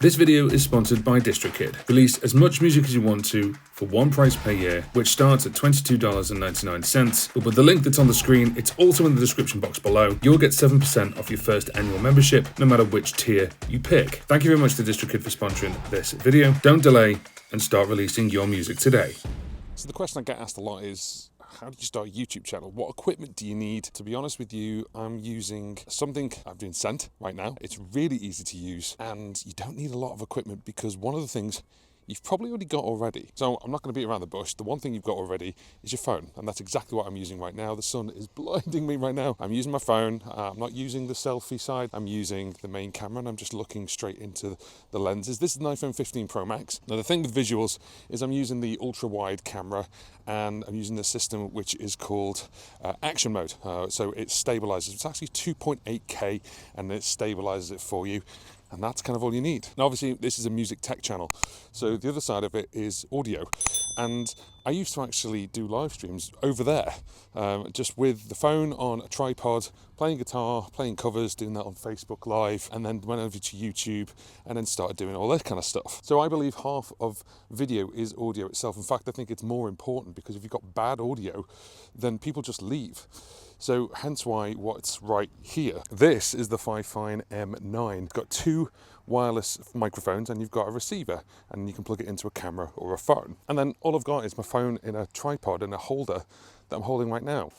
This video is sponsored by DistroKid. Release as much music as you want to for one price per year, which starts at $22.99. But with the link that's on the screen, it's also in the description box below. You'll get 7% off your first annual membership, no matter which tier you pick. Thank you very much to DistroKid for sponsoring this video. Don't delay and start releasing your music today. So the question I get asked a lot is, how do you start a YouTube channel? What equipment do you need? To be honest with you, I'm using something I've been sent right now. It's really easy to use and you don't need a lot of equipment because one of the things you've probably already got already. So I'm not going to beat around the bush. The one thing you've got already is your phone. And that's exactly what I'm using right now. The sun is blinding me right now. I'm using my phone. I'm not using the selfie side. I'm using the main camera and I'm just looking straight into the lenses. This is an iPhone 15 Pro Max. Now the thing with visuals is I'm using the ultra wide camera and I'm using the system which is called action mode. So it stabilizes. It's actually 2.8K and it stabilizes it for you. And that's kind of all you need. Now, obviously, this is a music tech channel. So the other side of it is audio. And I used to actually do live streams over there, just with the phone on a tripod, playing guitar, playing covers, doing that on Facebook Live, and then went over to YouTube and then started doing all that kind of stuff. So I believe half of video is audio itself. In fact, I think it's more important because if you've got bad audio, then people just leave. So hence why what's right here. This is the Fifine M9. It's got two wireless microphones and you've got a receiver and you can plug it into a camera or a phone. And then all I've got is my phone in a tripod and a holder that I'm holding right now.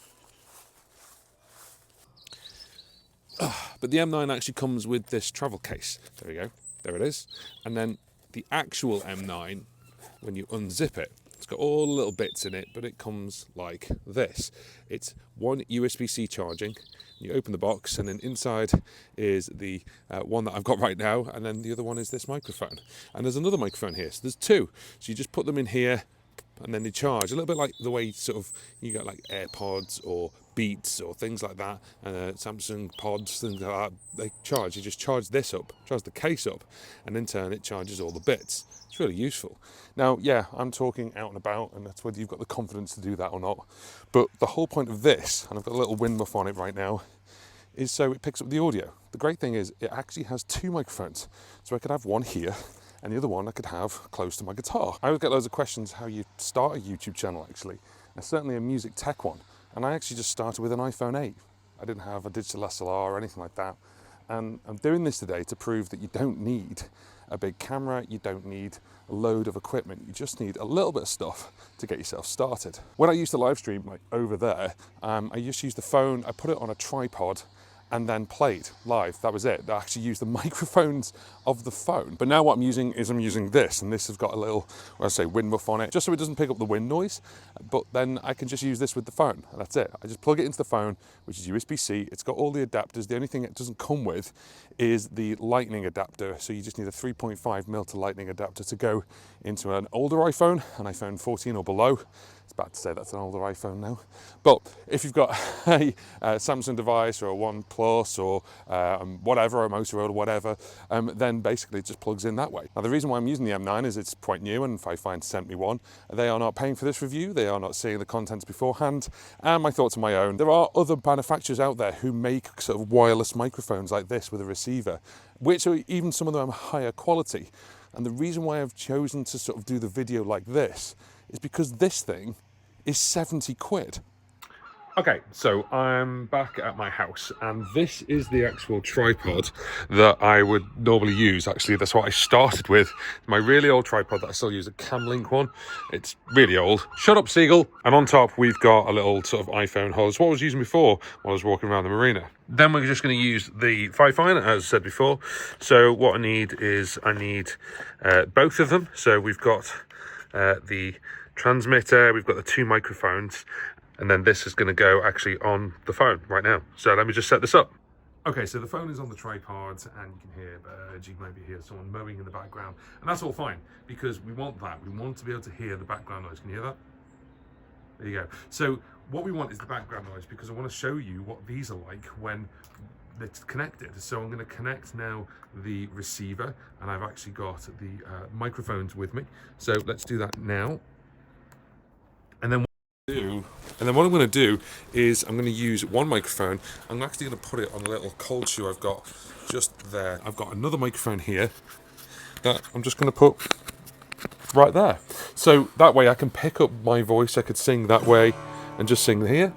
But the M9 actually comes with this travel case. There we go, there it is. And then the actual M9, when you unzip it, it's got all the little bits in it, but it comes like this. It's one USB-C charging. You open the box and then inside is the one that I've got right now. And then the other one is this microphone. And there's another microphone here. So there's two. So you just put them in here and then they charge. A little bit like the way sort of you get like AirPods or Beats or things like that. Samsung pods, things like that. They charge. You just charge this up, charge the case up, and in turn it charges all the bits. It's really useful. Now, yeah, I'm talking out and about, and that's whether you've got the confidence to do that or not. But the whole point of this, and I've got a little wind muff on it right now, is so it picks up the audio. The great thing is it actually has two microphones. So I could have one here, and the other one I could have close to my guitar. I always get loads of questions how you start a YouTube channel, actually, and certainly a music tech one. And I actually just started with an iPhone 8. I didn't have a digital SLR or anything like that. And I'm doing this today to prove that you don't need a big camera, you don't need a load of equipment, you just need a little bit of stuff to get yourself started. When I used to live stream, like over there, I just used the phone, I put it on a tripod and then played live. That was it. I actually used the microphones of the phone. But now what I'm using is I'm using this, and this has got a little, well, I say wind muff on it, just so it doesn't pick up the wind noise. But then I can just use this with the phone, and that's it. I just plug it into the phone, which is USB-C. It's got all the adapters. The only thing it doesn't come with is the lightning adapter. So you just need a 3.5mm to lightning adapter to go into an older iPhone, an iPhone 14 or below. It's bad to say that's an older iPhone now. But if you've got a Samsung device or a OnePlus or whatever, a Motorola, whatever, then basically it just plugs in that way. Now the reason why I'm using the M9 is it's quite new and Fifine sent me one. They are not paying for this review, they are not seeing the contents beforehand, and my thoughts are my own. There are other manufacturers out there who make sort of wireless microphones like this with a receiver, which are even some of them higher quality. And the reason why I've chosen to sort of do the video like this is because this thing is 70 quid. Okay, so I'm back at my house and this is the actual tripod that I would normally use. Actually, that's what I started with. My really old tripod that I still use, a Camlink one. It's really old. Shut up, Seagull. And on top, we've got a little sort of iPhone holder. It's what I was using before while I was walking around the marina. Then we're just going to use the Fifine, as I said before. So what I need is both of them. So we've got the transmitter, we've got the two microphones, and then this is going to go actually on the phone right now. So let me just set this up. Okay, so the phone is on the tripod and you can hear birds, you can maybe hear someone mowing in the background, and that's all fine because we want that. We want to be able to hear the background noise. Can you hear that? There you go. So what we want is the background noise because I want to show you what these are like when it's connected. So I'm going to connect now the receiver, and I've actually got the microphones with me. So let's do that now. And then what I'm going to do is I'm going to use one microphone. I'm actually going to put it on a little cold shoe I've got just there. I've got another microphone here, that I'm just going to put right there. So that way I can pick up my voice, I could sing that way and just sing here.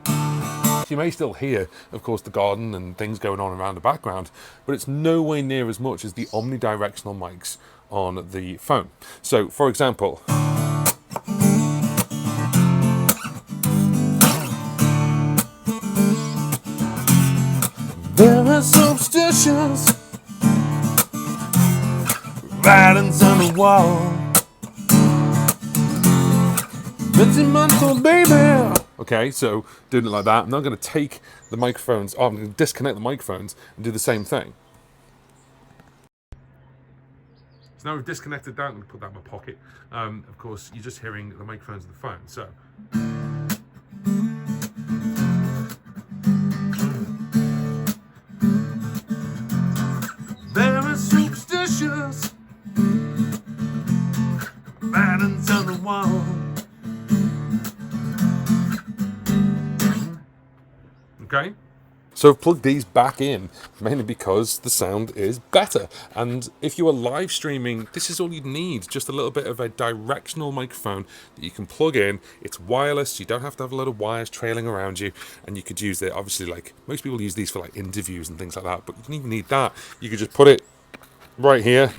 You may still hear, of course, the garden and things going on around the background, but it's no way near as much as the omnidirectional mics on the phone. So, for example, there are superstitions, writings on the wall. Sentimental baby. Okay, so doing it like that. I'm not going to take the microphones. Oh, I'm going to disconnect the microphones and do the same thing. So now we've disconnected that. I'm going to put that in my pocket. Of course, you're just hearing the microphones of the phone. So. There are superstitious writings on the wall. Okay, so I've plugged these back in mainly because the sound is better, and if you are live streaming, this is all you need, just a little bit of a directional microphone that you can plug in. It's wireless, you don't have to have a lot of wires trailing around you, and you could use it, obviously, like most people use these for like interviews and things like that, but you don't even need that. You could just put it right here,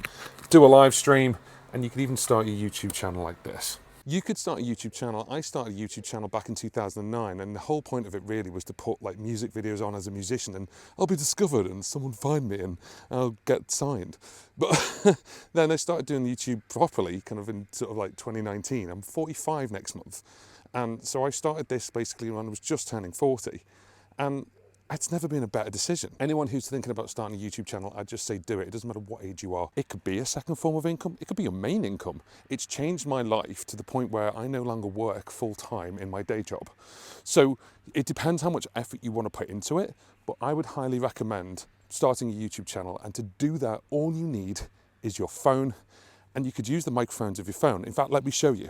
do a live stream, and you could even start your YouTube channel like this. You could start a YouTube channel. I started a YouTube channel back in 2009, and the whole point of it really was to put like music videos on as a musician, and I'll be discovered and someone find me and I'll get signed. But then I started doing YouTube properly kind of in sort of like 2019. I'm 45 next month. And so I started this basically when I was just turning 40. And it's never been a better decision. Anyone who's thinking about starting a YouTube channel, I'd just say do it. It doesn't matter what age you are. It could be a second form of income. It could be your main income. It's changed my life to the point where I no longer work full time in my day job. So it depends how much effort you want to put into it, but I would highly recommend starting a YouTube channel. And to do that, all you need is your phone, and you could use the microphones of your phone. In fact, let me show you.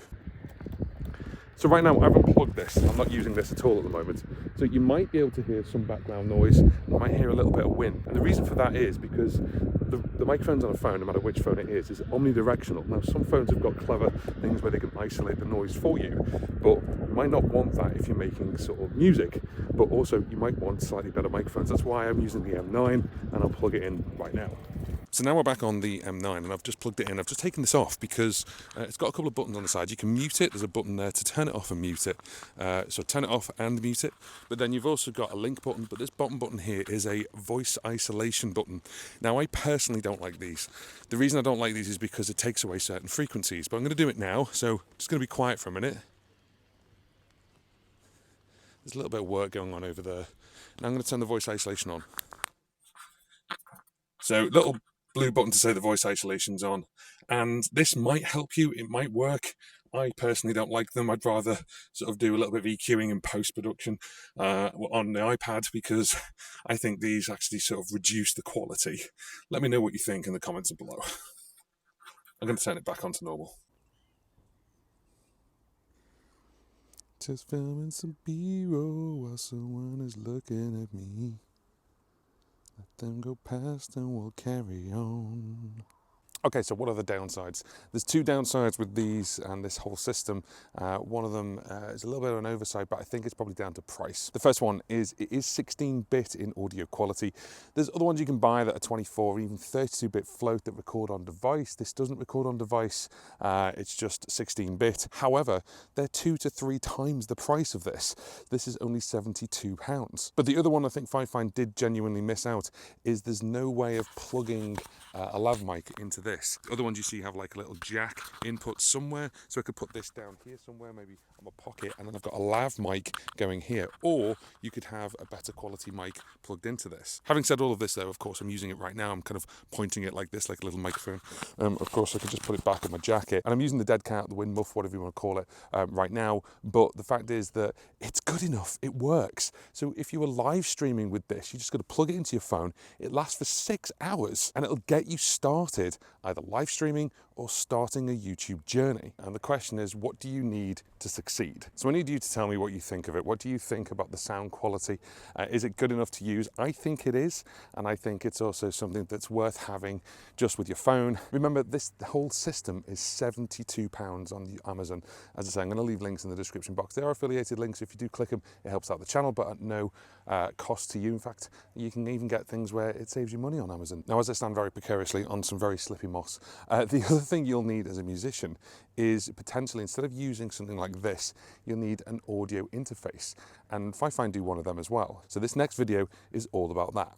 So right now I've unplugged this. I'm not using this at all at the moment. So you might be able to hear some background noise. You might hear a little bit of wind. And the reason for that is because the microphones on a phone, no matter which phone it is omnidirectional. Now some phones have got clever things where they can isolate the noise for you, but you might not want that if you're making sort of music, but also you might want slightly better microphones. That's why I'm using the M9, and I'll plug it in right now. So now we're back on the M9, and I've just plugged it in. I've just taken this off because it's got a couple of buttons on the side. You can mute it. There's a button there to turn it off and mute it. So turn it off and mute it. But then you've also got a link button. But this bottom button here is a voice isolation button. Now, I personally don't like these. The reason I don't like these is because it takes away certain frequencies. But I'm going to do it now. So I'm just going to be quiet for a minute. There's a little bit of work going on over there. Now I'm going to turn the voice isolation on. So little blue button to say the voice isolation's on, and this might help you, it might work. I personally don't like them. I'd rather sort of do a little bit of EQing and post-production on the iPad, because I think these actually sort of reduce the quality. Let me know what you think in the comments below. I'm going to turn it back on to normal. Just filming some B-roll while someone is looking at me. Let them go past and we'll carry on. Okay, so what are the downsides? There's two downsides with these and this whole system. One of them is a little bit of an oversight, but I think it's probably down to price. The first one is it is 16-bit in audio quality. There's other ones you can buy that are 24 or even 32-bit float that record on device. This doesn't record on device. It's just 16-bit. However, they're 2 to 3 times the price of this. This is only £72. But the other one I think Fifine did genuinely miss out is there's no way of plugging a lav mic into this. The other ones you see have like a little jack input somewhere, so I could put this down here somewhere, maybe on my pocket, and then I've got a lav mic going here, or you could have a better quality mic plugged into this. Having said all of this though, of course I'm using it right now. I'm kind of pointing it like this, like a little microphone. Of course I could just put it back in my jacket, and I'm using the dead cat, the wind muff, whatever you want to call it, right now, but the fact is that it's good enough, it works. So if you were live streaming with this, you just got to plug it into your phone. It lasts for 6 hours and it'll get you started either live streaming or starting a YouTube journey. And the question is, what do you need to succeed? So I need you to tell me what you think of it. What do you think about the sound quality? Is it good enough to use? I think it is, and I think it's also something that's worth having just with your phone. Remember, the whole system is £72 on Amazon. As I say, I'm going to leave links in the description box. There are affiliated links. If you do click them, it helps out the channel, but at no cost to you. In fact, you can even get things where it saves you money on Amazon. Now, as I stand very precariously on some very slippy moss, the other thing you'll need as a musician is potentially, instead of using something like this, you'll need an audio interface. And Fifine do one of them as well. So this next video is all about that.